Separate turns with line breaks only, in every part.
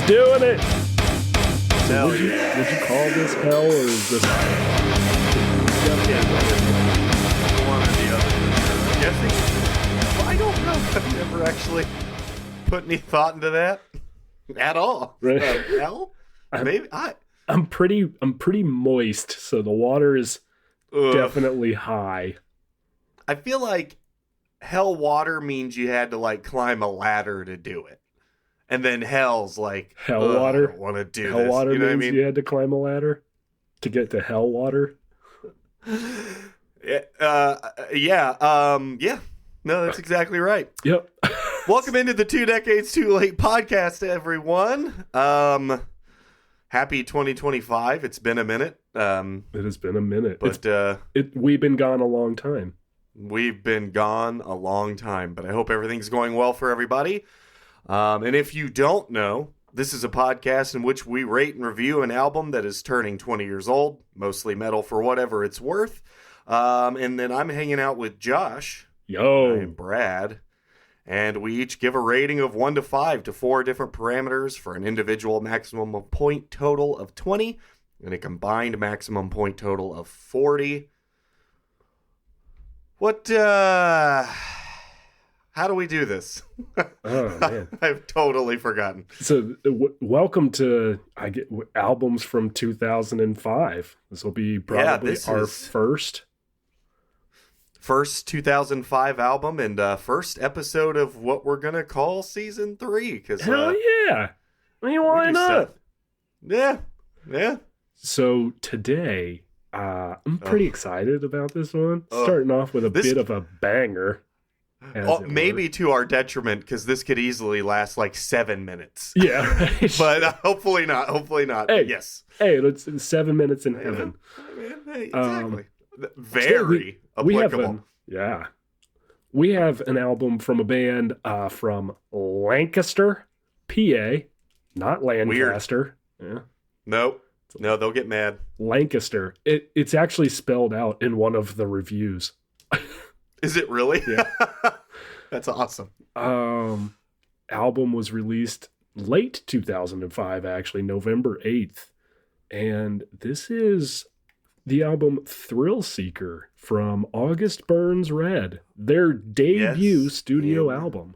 doing it. So
Hell
would you call this hell, or is this
one or the other? I'm guessing. I don't know. I've never actually put any thought into that at all.
Right.
Hell? Maybe
I'm pretty moist, so the water is definitely high.
I feel like hell water means you had to like climb a ladder to do it. And then hell's like
Hell water.
I don't want to do
Hell
this.
water
You know what I
means
mean?
you had to climb a ladder to get to hell water.
Yeah. No, that's exactly right.
Yep.
Welcome into the 2 Decades Too Late podcast, everyone. Happy 2025. It's been a minute.
It has been a minute.
But
We've been gone a long time.
we've been gone a long time, but I hope everything's going well for everybody. And if you don't know, this is a podcast in which we rate and review an album that is turning 20 years old, mostly metal for whatever it's worth. And then I'm hanging out with Josh.
Yo.
I'm Brad. And we each give a rating of 1 to 5 to 4 different parameters for an individual maximum of point total of 20 and a combined maximum point total of 40. How do we do this?
Oh, man.
I've totally forgotten.
So, welcome to albums from 2005. This will be probably our first
2005 album and first episode of what we're gonna call season 3.
Hell yeah! I mean, why not?
Yeah.
So today, I'm pretty excited about this one. Starting off with a bit of a banger.
Maybe to our detriment, because this could easily last like 7 minutes.
Yeah, right.
But hopefully not.
Hey,
yes.
Hey, it's 7 minutes in heaven.
Hey, exactly. Very applicable.
We have an album from a band from Lancaster, PA, not Lancaster.
Weird. Yeah. Nope. No, they'll get mad.
Lancaster. It's actually spelled out in one of the reviews.
Is it really?
Yeah.
That's awesome.
Album was released late 2005, actually, November 8th. And this is the album Thrill Seeker from August Burns Red, their debut studio album.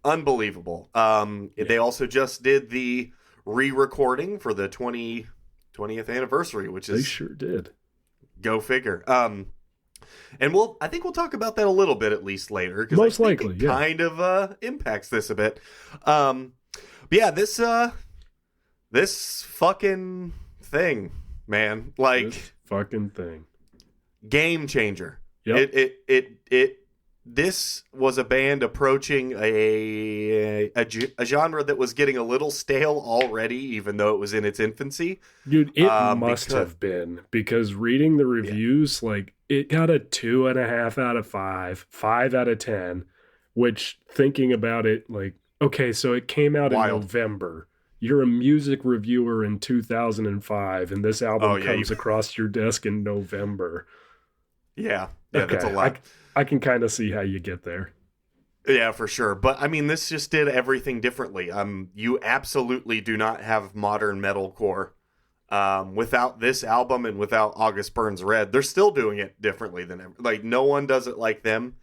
Unbelievable. They also just did the re-recording for the 20th anniversary, which is...
They sure did.
Go figure. And I think we'll talk about that a little bit at least later.
Most likely,
it kind of impacts this a bit. This fucking thing, man. Like,
this fucking thing.
Game changer.
Yep.
This was a band approaching a genre that was getting a little stale already, even though it was in its infancy.
Dude, it must have been, because reading the reviews, like, it got a 2.5 out of 5, 5 out of 10, which, thinking about it, like, okay, so it came out in November. You're a music reviewer in 2005, and this album comes across your desk in November.
Yeah,
okay.
That's a lot.
I can kind of see how you get there.
Yeah, for sure. But I mean, this just did everything differently. You absolutely do not have modern metalcore without this album and without August Burns Red. They're still doing it differently than ever. Like, no one does it like them.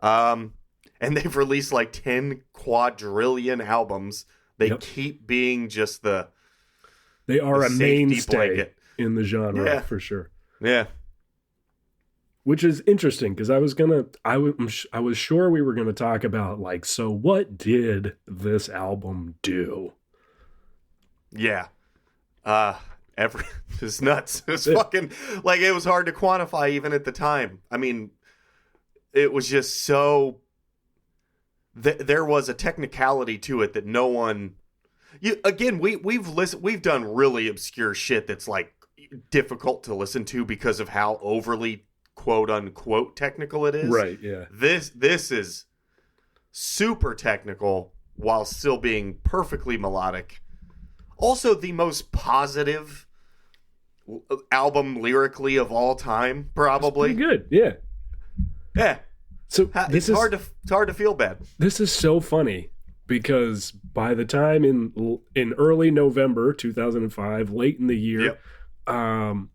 And they've released like 10 quadrillion albums. They keep being just
they are a mainstay
blanket
in the genre, for sure.
Yeah.
Which is interesting, because I was sure we were going to talk about, like, so what did this album do?
Yeah. It's nuts. It was fucking, like, it was hard to quantify even at the time. I mean, it was just so, there was a technicality to it that no one, we've done really obscure shit that's, like, difficult to listen to because of how overly quote unquote technical it is.
Right, yeah.
This is super technical while still being perfectly melodic. Also the most positive album lyrically of all time, probably.
It's pretty good, yeah.
Yeah.
So
it's hard to feel bad.
This is so funny because by the time in early November 2005, late in the year,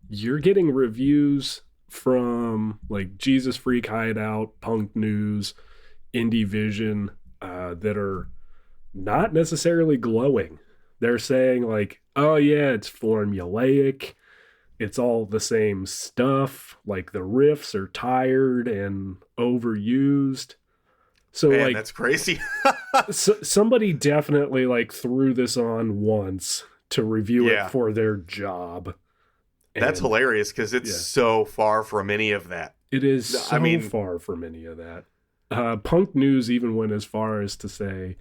you're getting reviews from like Jesus Freak Hideout, Punk News, Indie Vision that are not necessarily glowing. They're saying like, oh yeah, it's formulaic. It's all the same stuff. Like the riffs are tired and overused. So
Man,
like
that's crazy.
somebody definitely like threw this on once to review it for their job.
That's hilarious because it's so far from any of that.
It is so far from any of that. Punk News even went as far as to say,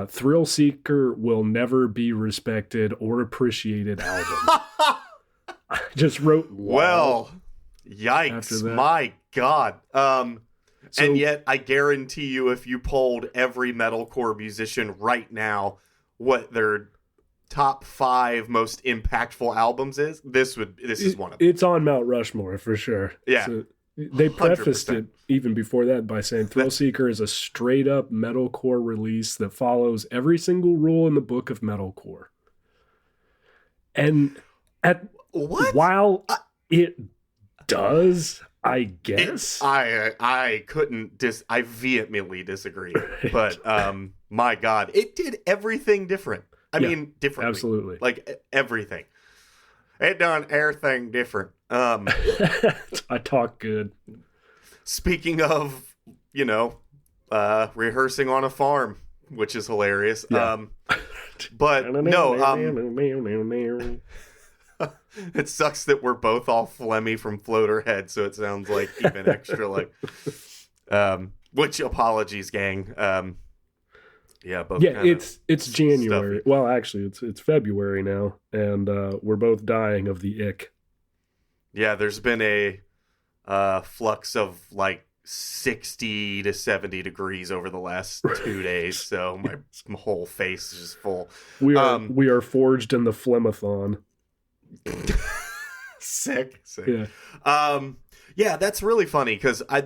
Thrill Seeker will never be respected or appreciated album. I just wrote,
well, yikes, my God. And yet, I guarantee you, if you polled every metalcore musician right now what their top 5 most impactful albums is, this is one of them.
It's on Mount Rushmore for sure.
Yeah.
So they prefaced 100%. It even before that by saying Thrill Seeker is a straight up metalcore release that follows every single rule in the book of metalcore. And while it does, I guess
I couldn't I vehemently disagree. But my God, it did everything different. I mean, differently.
Absolutely.
Like everything. It done everything different.
I talk good.
Speaking of, rehearsing on a farm, which is hilarious. Yeah. But no, it sucks that we're both all phlegmy from Floaterhead, so it sounds like even extra like. Which apologies, gang. Both.
Yeah, it's January. Stuffy. Well, actually, it's February now, and we're both dying of the ick.
Yeah, there's been a flux of like 60 to 70 degrees over the last 2 days, so my whole face is just full.
We are forged in the Phlegmathon.
Sick.
Yeah.
That's really funny because I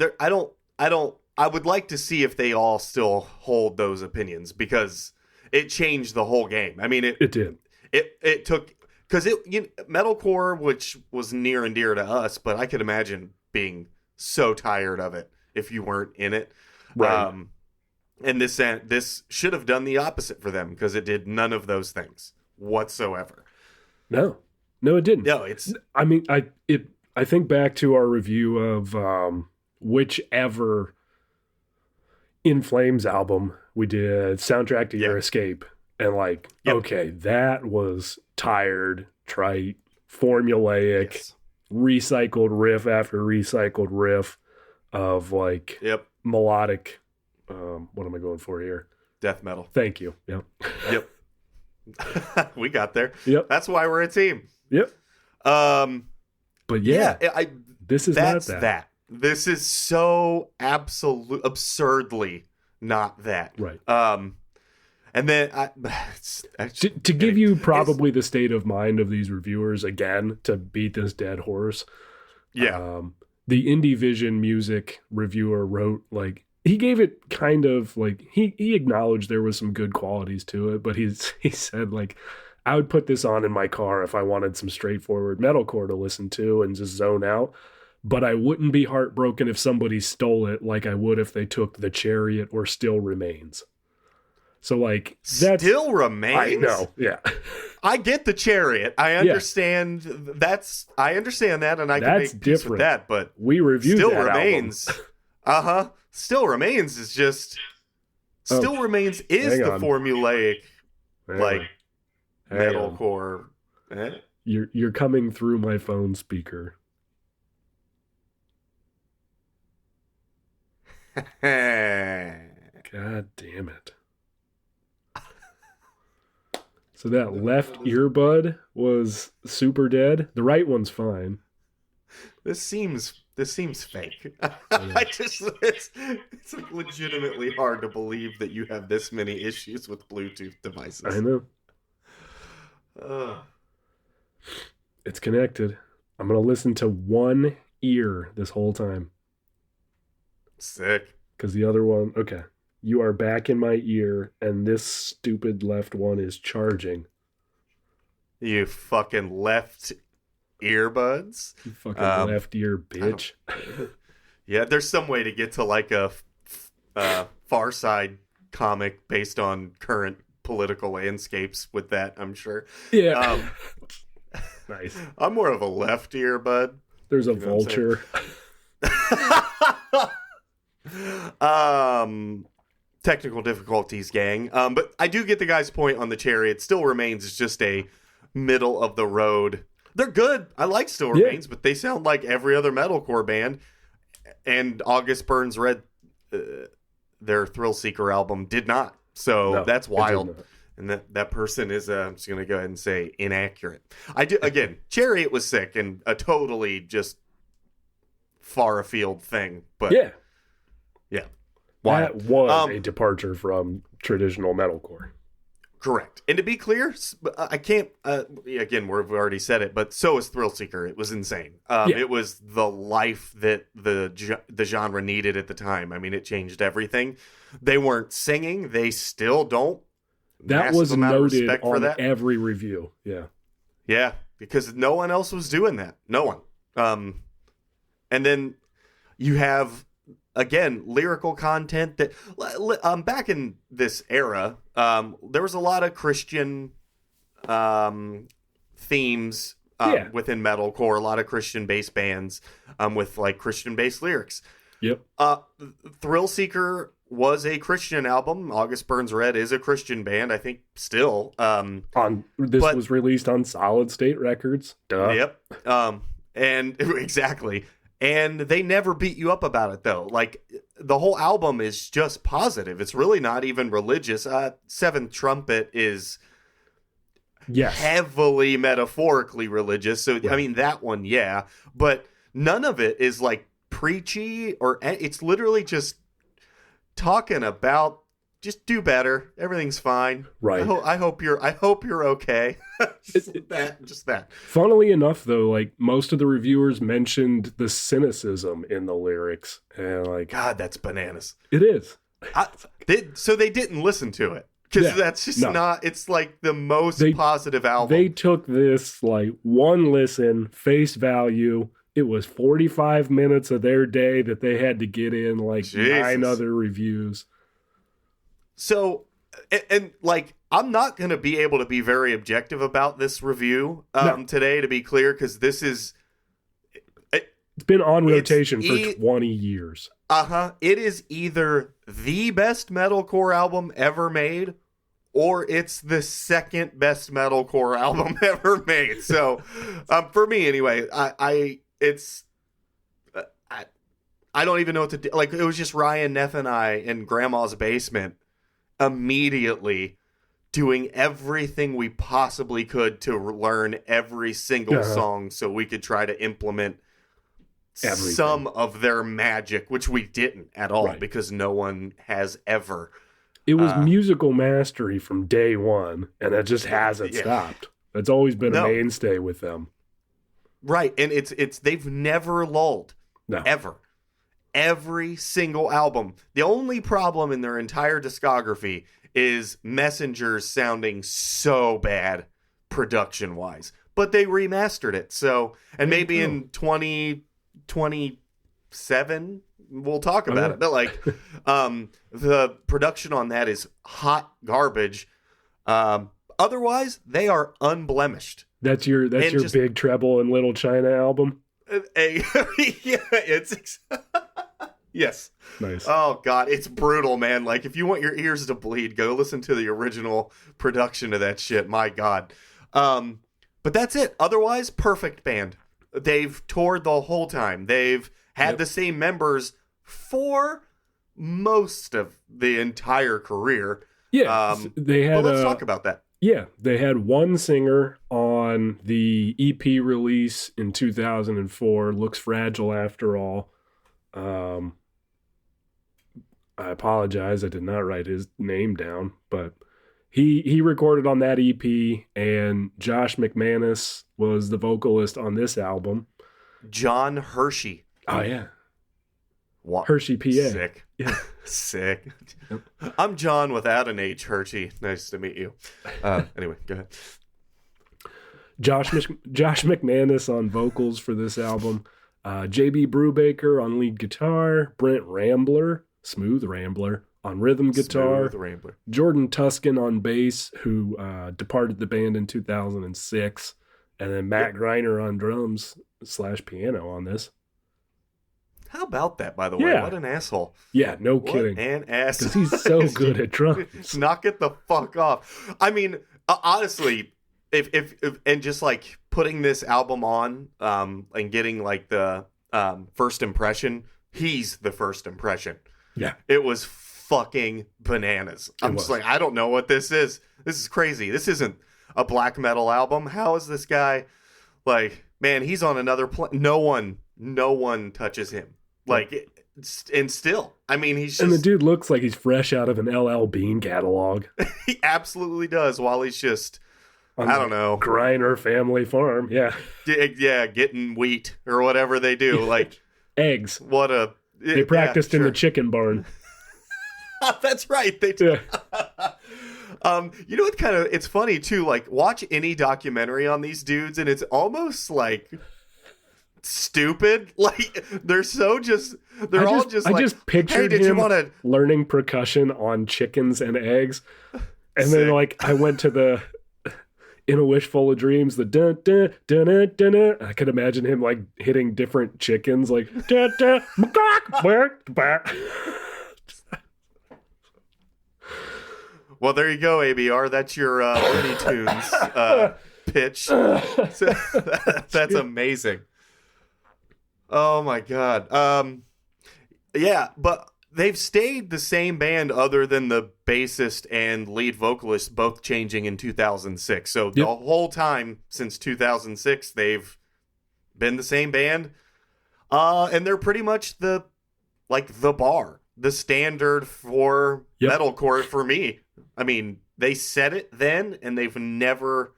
would like to see if they all still hold those opinions because it changed the whole game. I mean, it
did.
It took because metalcore, which was near and dear to us, but I could imagine being so tired of it if you weren't in it.
Right.
And this should have done the opposite for them because it did none of those things whatsoever.
No, it didn't.
No,
I mean, I think back to our review of whichever In Flames album we did, Soundtrack to Your Escape, and okay, that was tired, trite, formulaic, recycled riff after recycled riff of melodic. What am I going for here?
Death metal.
Thank you. Yep.
We got there.
Yep.
That's why we're a team.
Yep. But this is not that.
This is so absurdly not that.
Right.
And then
to give you probably the state of mind of these reviewers again to beat this dead horse.
Yeah.
The Indie Vision music reviewer wrote he gave it kind of he acknowledged there was some good qualities to it, but he said I would put this on in my car if I wanted some straightforward metalcore to listen to and just zone out. But I wouldn't be heartbroken if somebody stole it like I would if they took The Chariot or Still Remains. So
that's Still Remains.
I know, yeah.
I get The Chariot. I understand I understand that, and I can make peace with that. But
we reviewed
Still
that
Remains. Still Remains is just Still Remains is the formulaic metalcore.
You're coming through my phone speaker. God damn it. So that left earbud was super dead. The right one's fine.
This seems fake. It's legitimately hard to believe that you have this many issues with Bluetooth devices.
I know. It's connected. I'm going to listen to one ear this whole time.
Sick.
Because the other one, okay. You are back in my ear, and this stupid left one is charging.
You fucking left earbuds.
You fucking left ear bitch.
Yeah, there's some way to get to like a Far Side comic based on current political landscapes with that, I'm sure.
Yeah. Nice.
I'm more of a left earbud.
There's a vulture.
Technical difficulties, gang. But I do get the guy's point on the Cherry. It Still Remains is just a middle of the road. They're good. I like Still Remains, but they sound like every other metalcore band. And August Burns Red, their Thrill Seeker album, did not. So that's wild. And that person is, I'm just going to go ahead and say, inaccurate. Again, Cherry, it was sick and a totally just far afield thing. But yeah.
That was a departure from traditional metalcore.
Correct. And to be clear, I can't, again, we've already said it, but so is Thrill Seeker. It was insane. It was the life that the genre needed at the time. I mean, it changed everything. They weren't singing. They still don't.
That was noted on every review. Yeah.
Yeah, because no one else was doing that. No one. And then you have, again, lyrical content that back in this era, there was a lot of Christian themes within metalcore, a lot of Christian-based bands with like Christian-based lyrics.
Yep.
Thrill Seeker was a Christian album. August Burns Red is a Christian band, I think, still.
This was released on Solid State Records. Duh.
Yep. And exactly. And they never beat you up about it, though. Like, the whole album is just positive. It's really not even religious. Seventh Trumpet is heavily metaphorically religious. So, right. I mean, that one, yeah. But none of it is, like, preachy or... It's literally just talking about just do better. Everything's fine.
Right.
I hope you're okay. just that.
Funnily enough, though, like most of the reviewers mentioned the cynicism in the lyrics, and like,
God, that's bananas.
It is.
So they didn't listen to it because that's just not. It's like the most positive album.
They took this like one listen, face value. It was 45 minutes of their day that they had to get in like 9 other reviews.
So, and like, I'm not going to be able to be very objective about this review today, to be clear, because this is...
It's been on rotation for 20 years.
It is either the best metalcore album ever made, or it's the second best metalcore album ever made. So, for me anyway, I don't even know what to do. Like, it was just Ryan Neff and I in Grandma's basement immediately doing everything we possibly could to learn every single song so we could try to implement some of their magic, which we didn't at all because no one has ever.
It was musical mastery from day one, and it just hasn't stopped. It's always been a mainstay with them.
Right, and it's they've never lulled.
No.
Ever. Every single album. The only problem in their entire discography is Messengers sounding so bad production-wise. But they remastered it. So, and maybe in 2027 we'll talk about it. But like the production on that is hot garbage. Otherwise, they are unblemished.
That's your Big Treble and Little China album?
Yes.
Nice.
Oh God, it's brutal, man. Like, if you want your ears to bleed, go listen to the original production of that shit. My God. But that's it. Otherwise, perfect band. They've toured the whole time. They've had the same members for most of the entire career.
Yeah. They had.
But let's talk about that.
Yeah, they had one singer on the EP release in 2004. Looks Fragile After All. I apologize, I did not write his name down, but he recorded on that EP, and Josh McManus was the vocalist on this album.
John Hershey.
Oh yeah, Hershey, PA.
Sick.
Yeah.
Sick.
Yep.
I'm John without an H. Hershey. Nice to meet you. Anyway, go ahead.
Josh McManus on vocals for this album. JB Brubaker on lead guitar. Brent Rambler, Smooth Rambler, on rhythm guitar.
Smooth Rambler.
Jordan Tuscan on bass, who departed the band in 2006. And then Matt Greiner on drums / piano on this.
How about that, by the way?
Yeah.
What an asshole.
Yeah, no
What
kidding.
an ass.
Because he's so good at drums.
Knock it the fuck off. I mean, honestly, if and just like putting this album on and getting like the first impression, he's the first impression.
Yeah.
It was fucking bananas. I'm just like, I don't know what this is. This is crazy. This isn't a black metal album. How is this guy like, man, he's on another no one touches him. Like, and still, I mean, he's just...
And the dude looks like he's fresh out of an LL Bean catalog.
He absolutely does, while he's just, I don't know.
Greiner family farm, yeah.
Yeah, getting wheat or whatever they do. Like,
eggs.
What a...
They practiced in the chicken barn.
That's right, they do.
Yeah.
You know what kind of... It's funny, too, like, watch any documentary on these dudes, and it's almost like... stupid. Like, they're so just they're all just like,
I just pictured
hey,
him learning percussion on chickens and eggs, and then like I went to the In a Wish Full of Dreams, the dun dun dun dun dun, dun. I could imagine him like hitting different chickens, like dun dun
well, there you go, ABR. That's your Looney Tunes pitch. That's amazing. Oh my god. Yeah, but they've stayed the same band other than the bassist and lead vocalist both changing in 2006. So the whole time since 2006 they've been the same band. And they're pretty much the bar, the standard for metalcore for me. I mean, they said it then and they've never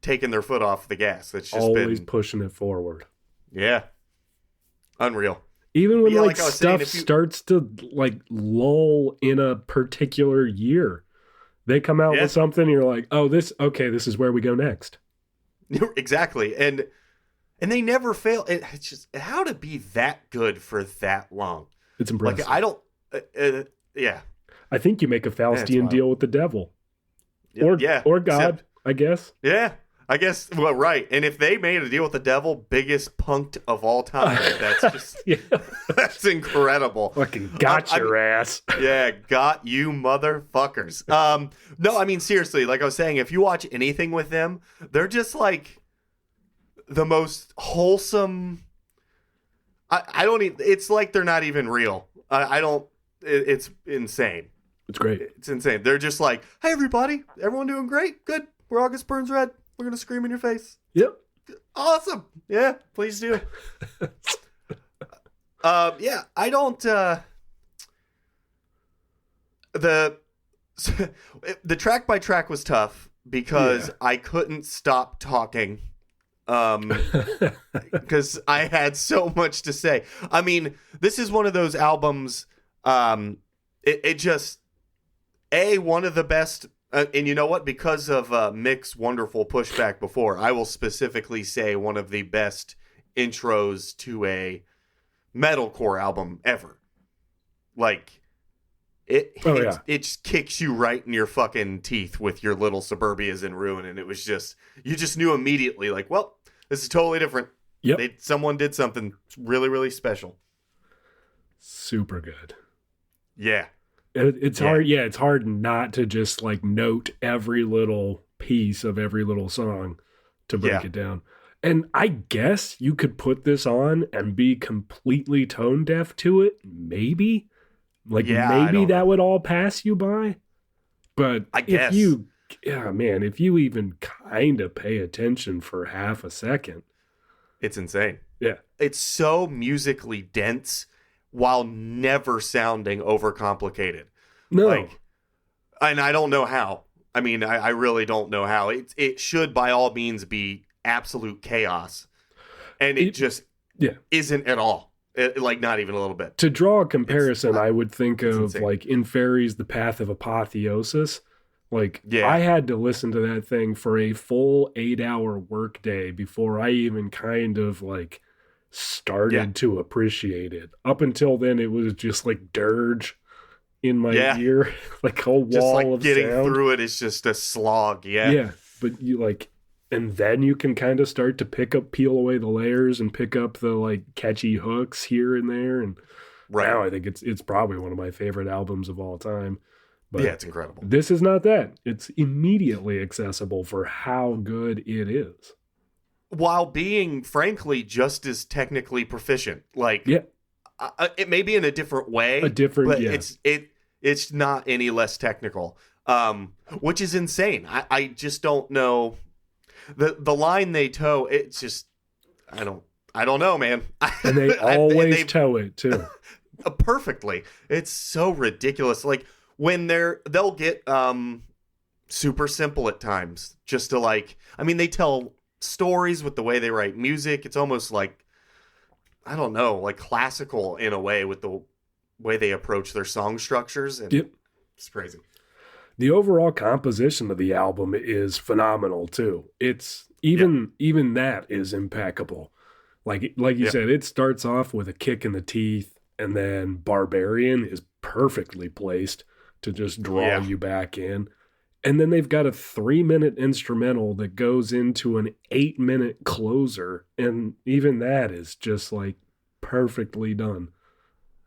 taken their foot off the gas. It's just
always pushing it forward.
Yeah. Unreal.
Even when like stuff starts to like lull in a particular year, they come out with something and you're like, oh, this is where we go next.
Exactly. And they never fail. It's just how to be that good for that long.
It's impressive.
Like, I don't, yeah.
I think you make a Faustian deal with the devil.
Yeah.
Or God, I guess.
Yeah. I guess, well, right. And if they made a deal with the devil, biggest punked of all time. That's just, that's incredible.
Fucking got your ass.
Yeah, got you motherfuckers. No, I mean, seriously, like I was saying, if you watch anything with them, they're just like the most wholesome. I don't even, it's like they're not even real. It's insane.
It's great.
It's insane. They're just like, hey, everybody, everyone doing great? Good. We're August Burns Red. We're going to scream in your face.
Yep.
Awesome. Yeah, please do. Yeah, I don't... The track by track was tough because I couldn't stop talking because I had so much to say. I mean, this is one of those albums, it just... one of the best... and you know what? Because of Mick's wonderful pushback before, I will specifically say one of the best intros to a metalcore album ever. Like, it just kicks you right in your fucking teeth with your Little Suburbias in Ruin, and it was just, you just knew immediately, like, well, this is totally different.
Yep.
Someone did something really, really special.
Super good.
Yeah.
It's hard. Yeah, it's hard not to just like note every little piece of every little song to break it down. And I guess you could put this on and be completely tone deaf to it. Maybe, maybe that would all pass you by. But
I guess
if you even kind of pay attention for half a second,
it's insane.
Yeah,
it's so musically dense, while never sounding overcomplicated.
No.
And I don't know how. I mean, I really don't know how. It should, by all means, be absolute chaos. And it just isn't at all. Like, not even a little bit.
To draw a comparison, I would think of
insane.
like Inferi's The Path of Apotheosis. Like,
Yeah.
I had to listen to that thing for a full 8-hour workday before I even kind of like started to appreciate it. Up until then, it was just like dirge in my ear, like a wall
just like
of
getting
sound.
through it is just a slog.
Yeah, but you like, and then you can kind of start to peel away the layers and pick up the like catchy hooks here and there. And now I think it's probably one of my favorite albums of all time. But
yeah, it's incredible.
This is not that. It's immediately accessible for how good it is,
while being frankly just as technically proficient. Like, it may be in a different way, but it's not any less technical, which is insane. I just don't know the line they toe. It's just I don't know, man.
And they always toe it too,
perfectly. It's so ridiculous. Like when they'll get super simple at times, just to like. I mean, they tell stories with the way they write music. It's almost like, I don't know, like classical in a way with the way they approach their song structures. And it's crazy.
The overall composition of the album is phenomenal too. It's even that is impeccable. Like you said, it starts off with a kick in the teeth, and then Barbarian is perfectly placed to just draw you back in. And then they've got a 3-minute instrumental that goes into an 8-minute closer. And even that is just like perfectly done.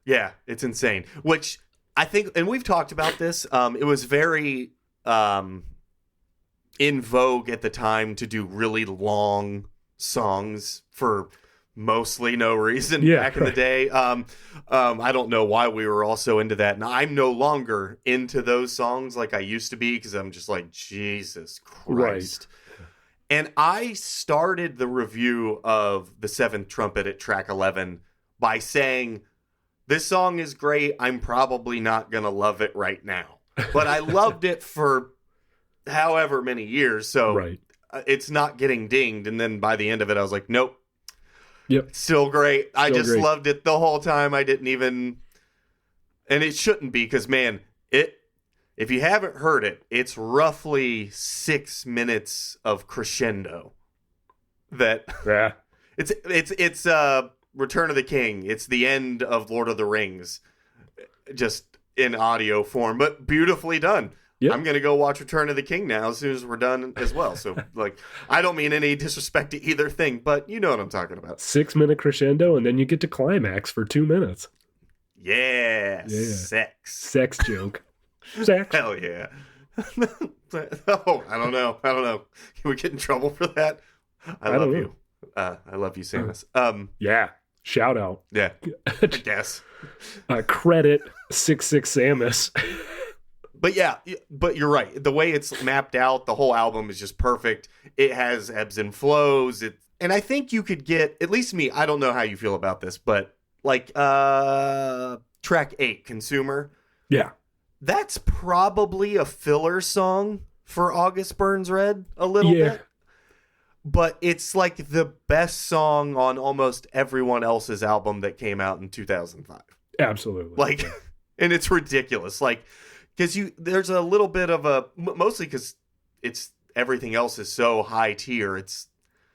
Yeah, it's insane. Which I think, and we've talked about this, it was very in vogue at the time to do really long songs for mostly no reason back in the day. I don't know why we were also into that. And I'm no longer into those songs like I used to be, because I'm just like, Jesus Christ. Right. And I started the review of The Seventh Trumpet at track 11 by saying, this song is great. I'm probably not going to love it right now. But I loved it for however many years. So it's not getting dinged. And then by the end of it, I was like, nope.
Yep.
Still great. I just loved it the whole time. I didn't even, and it shouldn't be, because man, if you haven't heard it, it's roughly 6 minutes of crescendo. It's Return of the King. It's the end of Lord of the Rings, just in audio form, but beautifully done. Yep. I'm going to go watch Return of the King now as soon as we're done as well. So, like, I don't mean any disrespect to either thing, but you know what I'm talking about.
6-minute crescendo, and then you get to climax for 2 minutes.
Yeah. Sex
joke. Sex.
Hell yeah. Oh, I don't know. Can we get in trouble for that? I love you. I love you, Samus.
Yeah. Shout out.
Yeah. I guess.
Credit 66 Samus.
But yeah, but you're right. The way it's mapped out, the whole album is just perfect. It has ebbs and flows. And I think you could get, at least me, I don't know how you feel about this, but like track 8, Consumer.
Yeah.
That's probably a filler song for August Burns Red a little bit. But it's like the best song on almost everyone else's album that came out in 2005.
Absolutely.
Like, and it's ridiculous. Like, because there's a little bit of a, mostly because it's everything else is so high tier.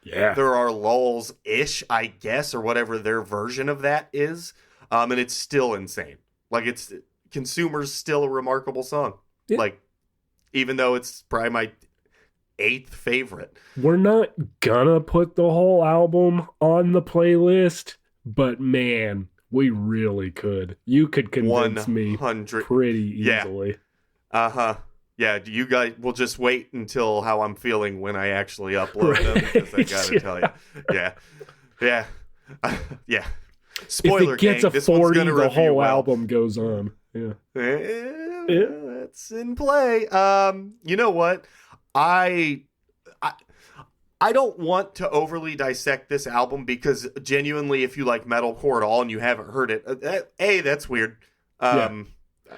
There are lulls ish, I guess, or whatever their version of that is, and it's still insane. Like, it's Consumer's still a remarkable song. Yeah. Like, even though it's probably my 8th favorite.
We're not gonna put the whole album on the playlist, but man, we really could. You could convince
100.
Me pretty easily.
Yeah, you guys will just wait until how I'm feeling when I actually upload them, because I gotta tell you. Yeah. Spoiler,
if it gets
gang,
a 40, the whole album goes on. Yeah.
That's in play. You know what? I don't want to overly dissect this album, because genuinely, if you like metalcore at all and you haven't heard it, that's weird.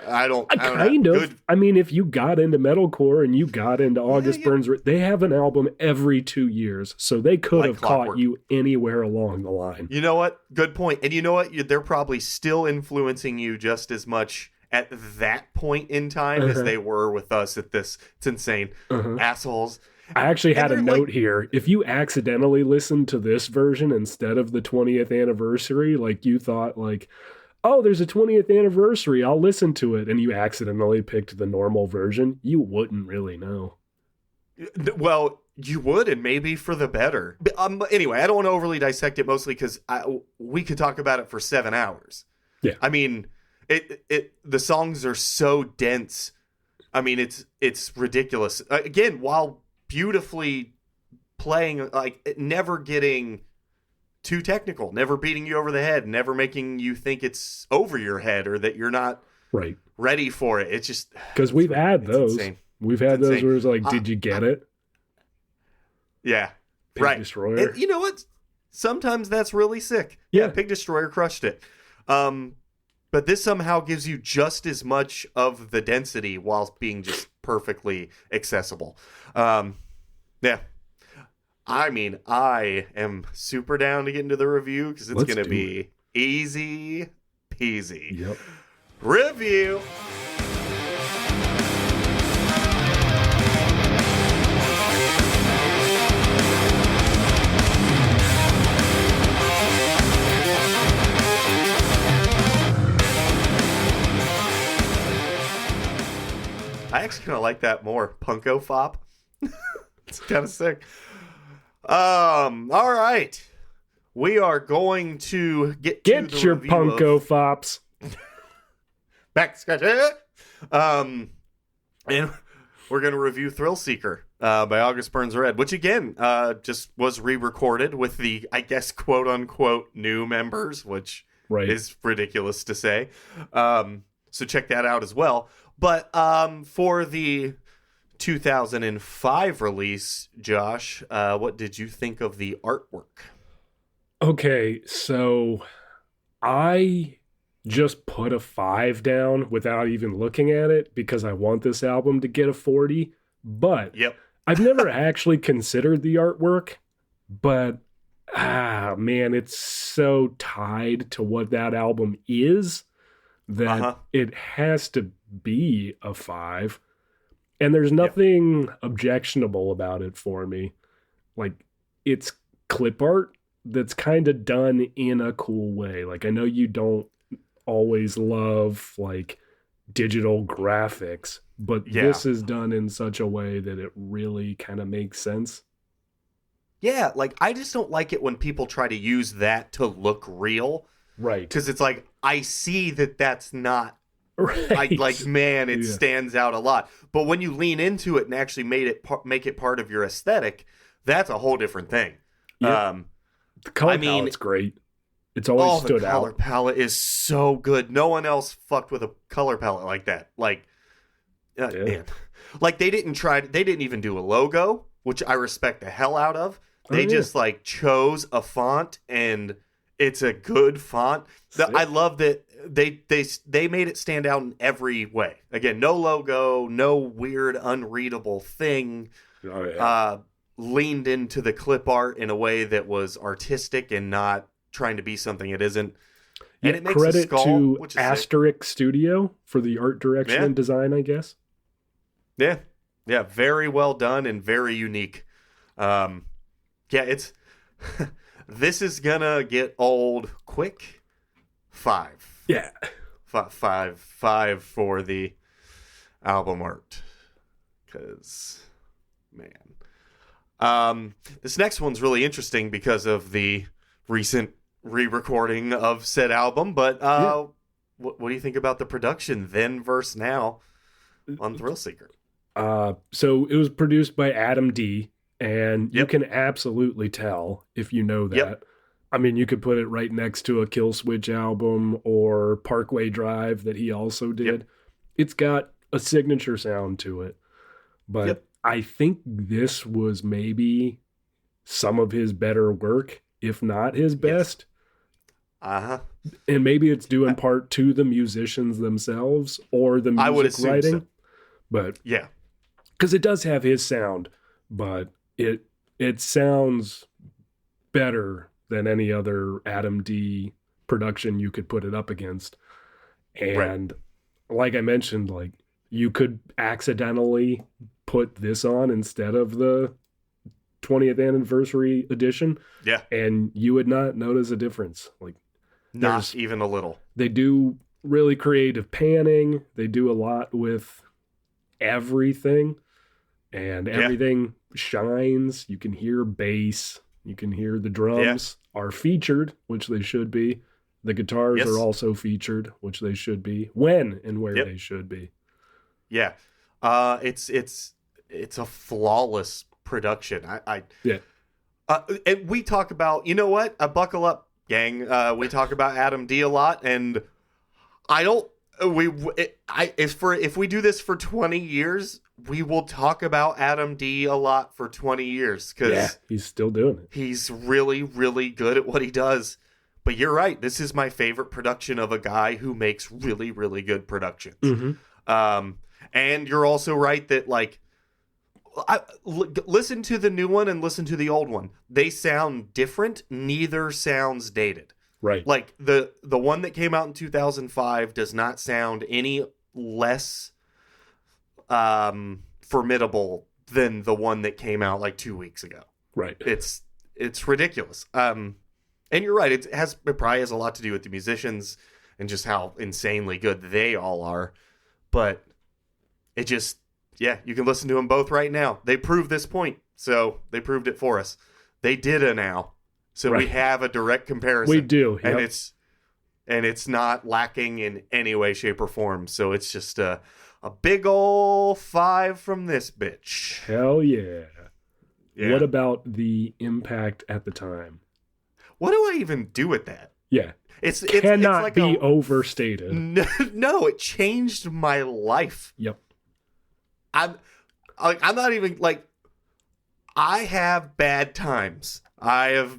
I don't
Kind
know.
of.
Good.
I mean, if you got into metalcore and you got into August
yeah.
Burns, they have an album every 2 years, so they could
Like
have
clockwork.
caught you anywhere along the line.
You know what? Good point. And you know what? They're probably still influencing you just as much at that point in time as they were with us at this. It's insane. Assholes.
I actually had a
they're
note here. If you accidentally listened to this version instead of the 20th anniversary, like you thought like, oh, there's a 20th anniversary, I'll listen to it, and you accidentally picked the normal version, you wouldn't really know.
Well, you would, and maybe for the better. Anyway, I don't want to overly dissect it, mostly because we could talk about it for 7 hours.
Yeah.
I mean, the songs are so dense. I mean, it's ridiculous. Again, while beautifully playing, like, never getting too technical, never beating you over the head, never making you think it's over your head or that you're not
right
ready for it. It's just
because we've had those.
Insane.
We've had those where it's like, did you get it?
Yeah,
Pig
right.
Destroyer.
And you know what? Sometimes that's really sick. Yeah, Pig Destroyer crushed it. But this somehow gives you just as much of the density while being just perfectly accessible. Yeah. I mean, I am super down to get into the review because it's going to be easy peasy.
Yep.
Review. I actually kind of like that more. Punko Fop. It's kind of sick. All right. We are going to get
your Punko Fops.
Back scratch. And we're going to review Thrill Seeker by August Burns Red, which again just was re-recorded with the, I guess, quote unquote new members, which is ridiculous to say. So check that out as well. But for the 2005 release, Josh, what did you think of the artwork?
Okay, so I just put a 5 down without even looking at it because I want this album to get a 40. But I've never actually considered the artwork, but man, it's so tied to what that album is that it has to be a 5. And there's nothing objectionable about it for me. Like, it's clip art that's kind of done in a cool way. Like, I know you don't always love, like, digital graphics, but this is done in such a way that it really kind of makes sense.
Yeah, like, I just don't like it when people try to use that to look real.
Right.
Because it's like, I see that that's not
right.
Like man, it stands out a lot. But when you lean into it and actually make it part of your aesthetic, that's a whole different thing.
Yep. The color palette's great. It's always stood out.
The color palette is so good. No one else fucked with a color palette like that. Like, man. Like they didn't even do a logo, which I respect the hell out of. They just like chose a font, and it's a good font. I love that they made it stand out in every way. Again, no logo, no weird unreadable thing. Leaned into the clip art in a way that was artistic and not trying to be something it isn't. And it makes
credit
a skull,
to
which is
Asterisk Studio for the art direction and design, I guess.
Yeah, very well done and very unique. It's this is gonna get old quick. 5.
Yeah.
5 for the album art. Because, man. This next one's really interesting because of the recent re-recording of said album. But what do you think about the production then versus now on Thrill Seeker?
So it was produced by Adam D. And you can absolutely tell if you know that. Yep. I mean, you could put it right next to a Kill Switch album or Parkway Drive that he also did. Yep. It's got a signature sound to it. But I think this was maybe some of his better work, if not his best.
Uh-huh.
And maybe it's due in part to the musicians themselves or the
I would
music
assume
writing.
so.
But
Yeah.
because it does have his sound, but it sounds better than any other Adam D production you could put it up against. And like I mentioned, like you could accidentally put this on instead of the 20th anniversary edition.
Yeah.
And you would not notice a difference. Like
Not even a little.
they do really creative panning. They do a lot with everything, and everything shines. You can hear bass. You can hear the drums are featured, which they should be. The guitars are also featured, which they should be. When and where they should be.
Yeah. It's a flawless production. And we talk about, you know what? Buckle up, gang. We talk about Adam D a lot, and if we do this for 20 years, we will talk about Adam D a lot for 20 years because
he's still doing it.
He's really, really good at what he does. But you're right. This is my favorite production of a guy who makes really, really good productions.
Mm-hmm.
And you're also right that, like, listen to the new one and listen to the old one. They sound different. Neither sounds dated.
Right.
Like, the one that came out in 2005 does not sound any less formidable than the one that came out, like, 2 weeks ago.
Right.
It's ridiculous. And you're right. It probably has a lot to do with the musicians and just how insanely good they all are. But it just, you can listen to them both right now. They proved this point, so they proved it for us. They did a now, so we have a direct comparison.
We do,
and it's not lacking in any way, shape, or form. So it's just a big ol' 5 from this bitch.
Hell yeah. What about the impact at the time?
What do I even do with that?
Yeah.
It's
cannot
like
be overstated.
No, it changed my life.
Yep.
I'm not even like, I have bad times. I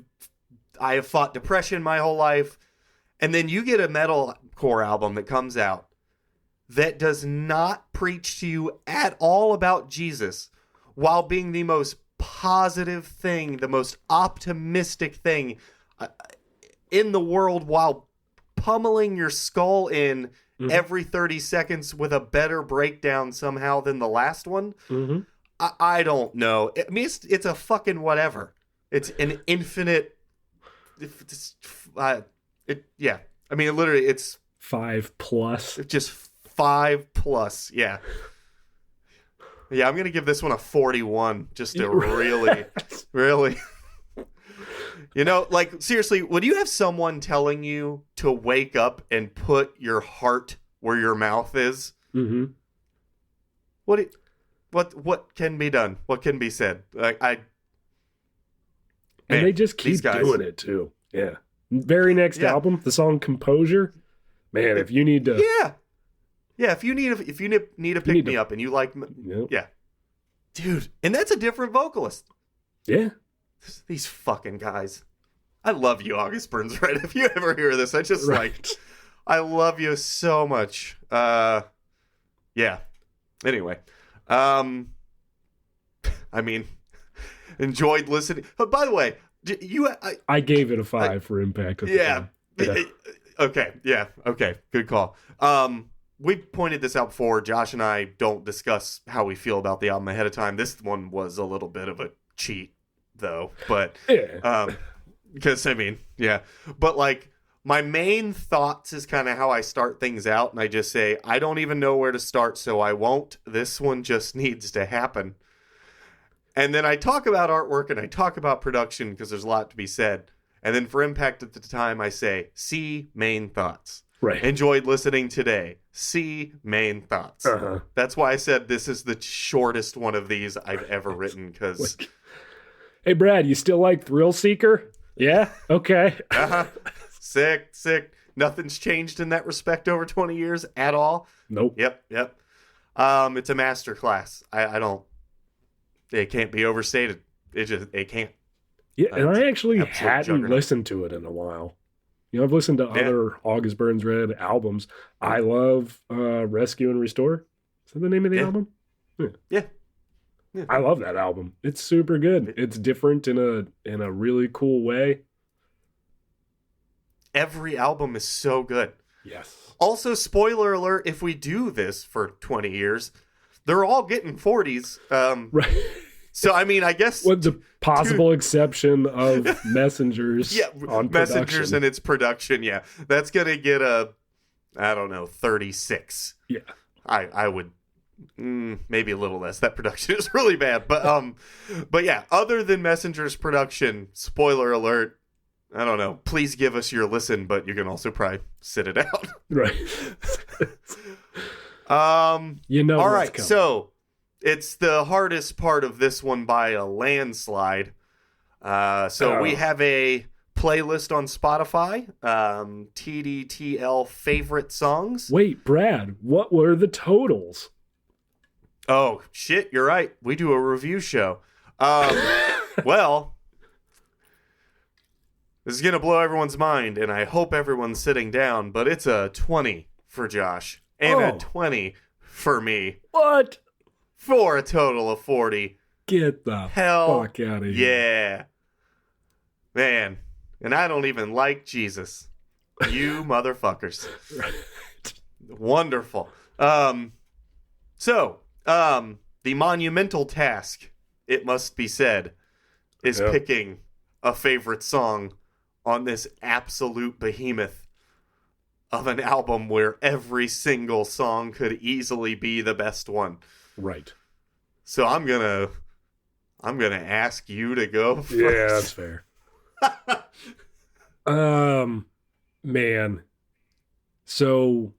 have fought depression my whole life, and then you get a metalcore album that comes out that does not preach to you at all about Jesus, while being the most positive thing, the most optimistic thing in the world, while pummeling your skull in every 30 seconds with a better breakdown somehow than the last one.
Mm-hmm.
I don't know. I mean, it's a fucking whatever. It's an infinite. I mean, literally, it's
5+.
Just 5+. Yeah. Yeah, I'm gonna give this one a 41. Just to really, really. You know, like, seriously, would you have someone telling you to wake up and put your heart where your mouth is?
Mm-hmm.
What can be done? What can be said?
And they just keep doing it too. Yeah. Very next album, the song "Composure." Man, if you need to,
if you need a pick me up and you like, dude, and that's a different vocalist.
Yeah.
These fucking guys. I love you, August Burns Red. If you ever hear this, I just I love you so much. Anyway. I mean, enjoyed listening. But by the way,
I gave it a 5 for impact.
Okay. Yeah. Okay. Good call. We pointed this out before. Josh and I don't discuss how we feel about the album ahead of time. This one was a little bit of a cheat, though, but because but like, my main thoughts is kind of how I start things out, and I just say, I don't even know where to start, so I won't. This one just needs to happen. And then I talk about artwork and I talk about production because there's a lot to be said. And then for impact at the time, I say, see main thoughts.
Right.
Enjoyed listening today. See main thoughts.
Uh-huh.
That's why I said this is the shortest one of these I've ever written, because...
Hey, Brad, you still like Thrill Seeker? Yeah? Okay.
Sick. Nothing's changed in that respect over 20 years at all.
Nope.
Yep. It's a masterclass. It can't be overstated. It can't.
Yeah, and I actually hadn't listened to it in a while. I've listened to other August Burns Red albums. I love Rescue and Restore. Is that the name of the album?
Yeah.
I love that album. It's super good. It's different in a really cool way.
Every album is so good.
Yes.
Also, spoiler alert, if we do this for 20 years, they're all getting 40s.
Right.
So, I mean, I guess...
With the possible exception of Messengers on
Messengers
production.
and its production, yeah. That's going to get a, I don't know, 36.
Yeah.
I would... maybe a little less. That production is really bad. But yeah, other than Messenger's production, spoiler alert, I don't know. Please give us your listen, but you can also probably sit it out.
Right.
All right. So it's the hardest part of this one by a landslide. We have a playlist on Spotify. TDTL favorite songs.
Wait, Brad, what were the totals?
Oh shit! You're right. We do a review show. Well. This is going to blow everyone's mind, and I hope everyone's sitting down, but it's a 20 for Josh and a 20 for me.
What?
For a total of 40.
Get the
hell
fuck out of here.
Yeah. Man, and I don't even like Jesus. You motherfuckers.
Right.
Wonderful. The monumental task, it must be said, is picking a favorite song on this absolute behemoth of an album where every single song could easily be the best one.
Right.
So I'm gonna ask you to go first.
Yeah, that's fair. Man. So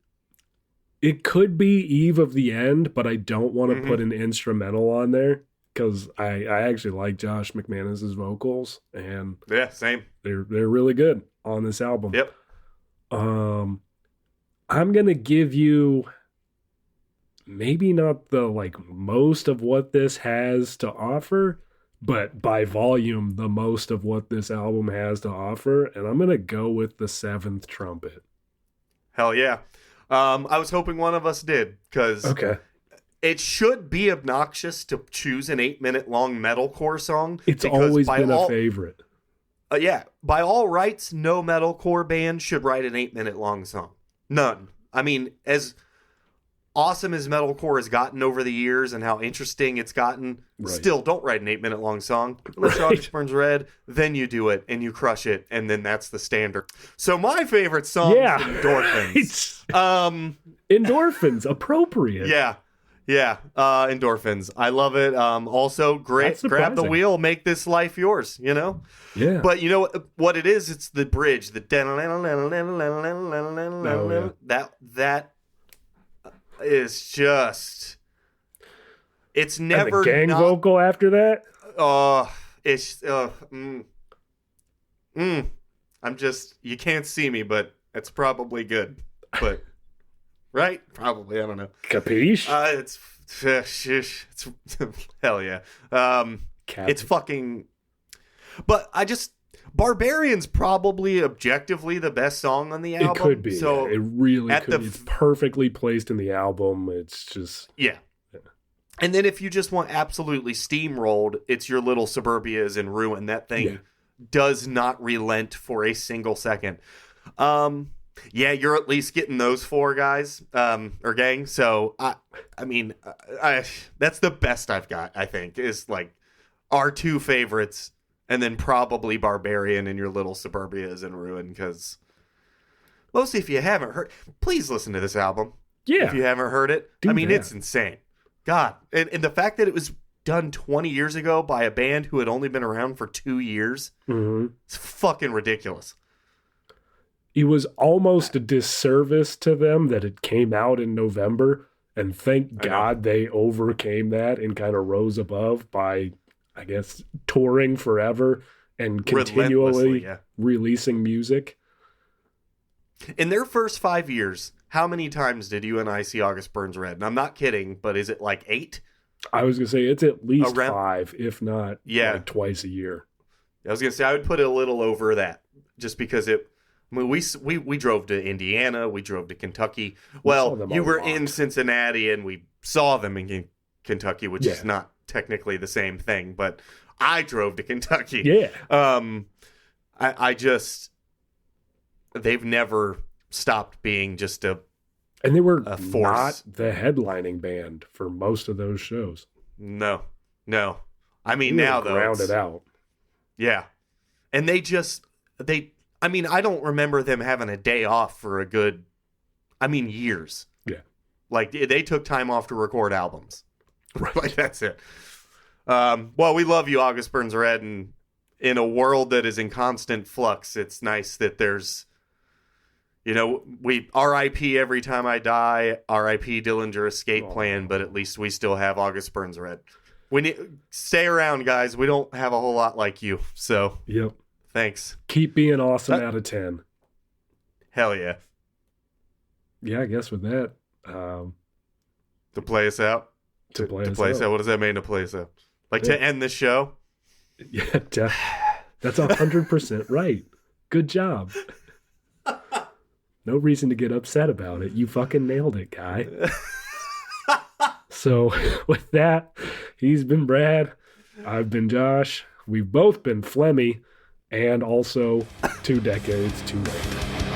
it could be Eve of the End, but I don't want to put an instrumental on there. Because I actually like Josh McManus's vocals, and
yeah, same.
They're really good on this album.
Yep.
I'm gonna give you maybe not the most of what this has to offer, but by volume the most of what this album has to offer, and I'm gonna go with The Seventh Trumpet.
Hell yeah. I was hoping one of us did, because it should be obnoxious to choose an 8-minute long metalcore song.
It's always been a favorite.
Yeah. By all rights, no metalcore band should write an 8-minute long song. None. I mean, as awesome as metalcore has gotten over the years and how interesting it's gotten, still don't write an 8-minute long song. Unless August Burns Red, then you do it and you crush it, and then that's the standard. So my favorite song is Endorphins.
Endorphins, appropriate.
Yeah. Yeah, Endorphins. I love it. Also, great. Grab the wheel, make this life yours, you know?
Yeah.
But you know what it is? It's the bridge. The that is just... It's never...
And the gang vocal after that?
It's... I'm just... You can't see me, but it's probably good. But... Right? Probably. I don't know.
Capiche?
It's hell yeah. It's fucking... But I just... Barbarian's probably objectively the best song on the album.
It could be.
So
it really could. It's perfectly placed in the album. It's just...
Yeah. And then if you just want absolutely steamrolled, it's Your Little Suburbias in Ruin. That thing does not relent for a single second. Yeah, you're at least getting those 4 guys, or gang. So, I mean, that's the best I've got, I think, is like our 2 favorites, and then probably Barbarian and Your Little Suburbias in Ruin, because mostly if you haven't heard, please listen to this album.
Yeah.
If you haven't heard it. It's insane. God. And the fact that it was done 20 years ago by a band who had only been around for 2 years, it's fucking ridiculous.
It was almost a disservice to them that it came out in November, and thank God they overcame that and kind of rose above by, I guess, touring forever and continually releasing music.
In their first 5 years, how many times did you and I see August Burns Red? And I'm not kidding, but is it like 8?
I was going to say it's at least 5, if not twice a year.
I was going to say I would put it a little over that, just because I mean, we drove to Indiana, we drove to Kentucky.
saw
Well,
them
you
a
were
lot.
in Cincinnati, and we saw them in Kentucky, which is not technically the same thing, but I drove to Kentucky.
Yeah.
I just, they've never stopped being just a
And they were
force.
not the headlining band for most of those shows.
no. I mean,
They were
now though,
grounded out.
yeah, and I mean, I don't remember them having a day off for a good, years.
Yeah.
Like, they took time off to record albums. Right. Like, that's it. Well, we love you, August Burns Red, and in a world that is in constant flux, it's nice that there's, we R.I.P. Every Time I Die, R.I.P. Dillinger Escape Plan, but at least we still have August Burns Red. We need, stay around, guys. We don't have a whole lot like you, so
Yep.
thanks.
Keep being awesome out of 10.
Hell yeah.
Yeah, I guess with that,
To play us out?
to play
To
us
play us
out.
out? What does that mean, to play us out? Like,
Yeah.
to end the show?
Yeah, that's 100% right. Good job. No reason to get upset about it. You fucking nailed it, guy. So with that, he's been Brad. I've been Josh. We've both been Flemmy, and also 2 decades too late.